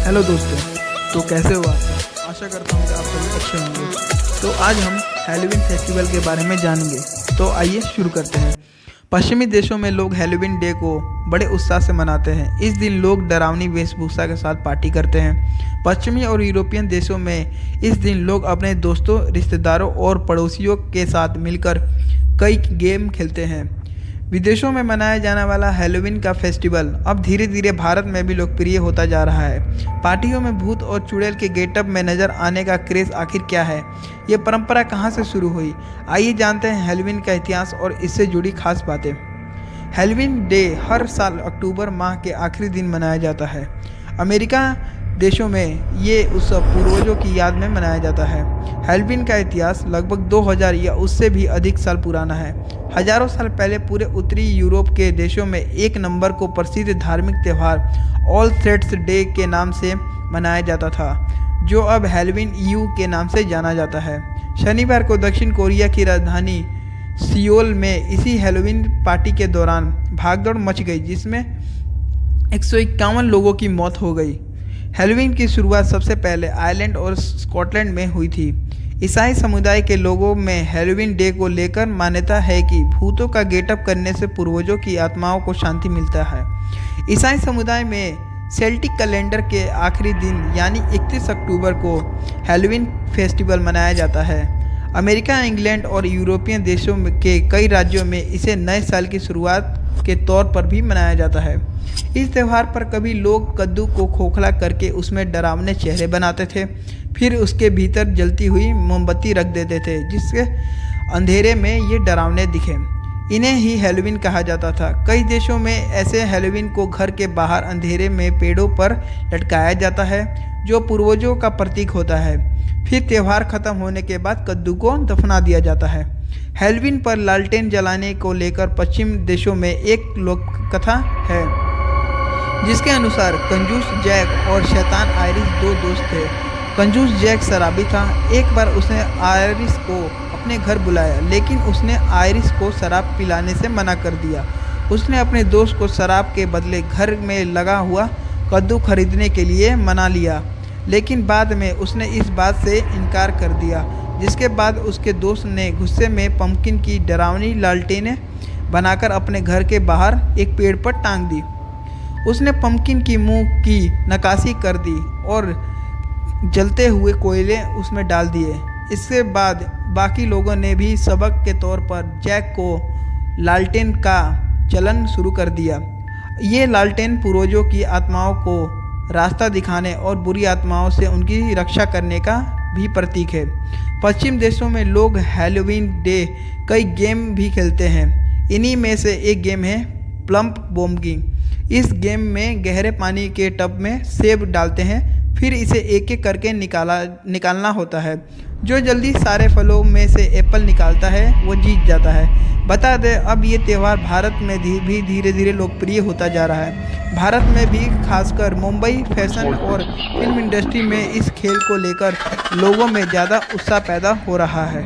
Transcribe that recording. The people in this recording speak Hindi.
हेलो दोस्तों। तो कैसे हो आप सब? आशा करता हूँ कि आप सभी अच्छे होंगे। तो आज हम हैलोवीन फेस्टिवल के बारे में जानेंगे। तो आइए शुरू करते हैं। पश्चिमी देशों में लोग हैलोवीन डे को बड़े उत्साह से मनाते हैं। इस दिन लोग डरावनी वेशभूषा के साथ पार्टी करते हैं। पश्चिमी और यूरोपियन देशों में इस दिन लोग अपने दोस्तों, रिश्तेदारों और पड़ोसियों के साथ मिलकर कई गेम खेलते हैं। विदेशों में मनाया जाने वाला हैलोवीन का फेस्टिवल अब धीरे धीरे भारत में भी लोकप्रिय होता जा रहा है। पार्टियों में भूत और चुड़ैल के गेटअप में नजर आने का क्रेज आखिर क्या है? ये परंपरा कहाँ से शुरू हुई? आइए जानते हैं हैलोवीन का इतिहास और इससे जुड़ी खास बातें। हैलोवीन डे हर साल अक्टूबर माह के आखिरी दिन मनाया जाता है। अमेरिका देशों में ये उत्सव पूर्वजों की याद में मनाया जाता है। हैलोवीन का इतिहास लगभग 2000 या उससे भी अधिक साल पुराना है। हजारों साल पहले पूरे उत्तरी यूरोप के देशों में एक नंबर को प्रसिद्ध धार्मिक त्यौहार ऑल सेट्स डे के नाम से मनाया जाता था, जो अब हैलोवीन ईव के नाम से जाना जाता है। शनिवार को दक्षिण कोरिया की राजधानी सियोल में इसी हैलोवीन पार्टी के दौरान भागदौड़ मच गई, जिसमें 151 लोगों की मौत हो गई। हैलोवीन की शुरुआत सबसे पहले आयरलैंड और स्कॉटलैंड में हुई थी। ईसाई समुदाय के लोगों में हैलोवीन डे को लेकर मान्यता है कि भूतों का गेटअप करने से पूर्वजों की आत्माओं को शांति मिलता है। ईसाई समुदाय में सेल्टिक कैलेंडर के आखिरी दिन यानी 31 अक्टूबर को हैलोवीन फेस्टिवल मनाया जाता है। अमेरिका, इंग्लैंड और यूरोपियन देशों के कई राज्यों में इसे नए साल की शुरुआत के तौर पर भी मनाया जाता है। इस त्यौहार पर कभी लोग कद्दू को खोखला करके उसमें डरावने चेहरे बनाते थे, फिर उसके भीतर जलती हुई मोमबत्ती रख देते थे जिसके अंधेरे में ये डरावने दिखे। इन्हें ही हैलोवीन कहा जाता था। कई देशों में ऐसे हैलोवीन को घर के बाहर अंधेरे में पेड़ों पर लटकाया जाता है, जो पूर्वजों का प्रतीक होता है। फिर त्यौहार खत्म होने के बाद कद्दू को दफना दिया जाता है। हैलोवीन पर लालटेन जलाने को लेकर पश्चिम देशों में एक लोक कथा है, जिसके अनुसार कंजूस जैक और शैतान आयरिस दो दोस्त थे। कंजूस जैक शराबी था। एक बार उसने आयरिस को अपने घर बुलाया, लेकिन उसने आयरिस को शराब पिलाने से मना कर दिया। उसने अपने दोस्त को शराब के बदले घर में लगा हुआ कद्दू खरीदने के लिए मना लिया, लेकिन बाद में उसने इस बात से इनकार कर दिया, जिसके बाद उसके दोस्त ने गुस्से में पंपकिन की डरावनी लालटेनें बनाकर अपने घर के बाहर एक पेड़ पर टांग दी। उसने पंपकिन की मुंह की नक्काशी कर दी और जलते हुए कोयले उसमें डाल दिए। इसके बाद बाकी लोगों ने भी सबक के तौर पर जैक को लालटेन का चलन शुरू कर दिया। ये लालटेन पूर्वजों की आत्माओं को रास्ता दिखाने और बुरी आत्माओं से उनकी रक्षा करने का भी प्रतीक है। पश्चिम देशों में लोग हैलोवीन डे कई गेम भी खेलते हैं। इन्हीं में से एक गेम है प्लम्प बोम्बिंग। इस गेम में गहरे पानी के टब में सेब डालते हैं, फिर इसे एक एक करके निकालना होता है। जो जल्दी सारे फलों में से एप्पल निकालता है वो जीत जाता है। बता दें, अब ये त्यौहार भारत में भी धीरे धीरे लोकप्रिय होता जा रहा है। भारत में भी खासकर मुंबई फैशन और फिल्म इंडस्ट्री में इस खेल को लेकर लोगों में ज़्यादा उत्साह पैदा हो रहा है।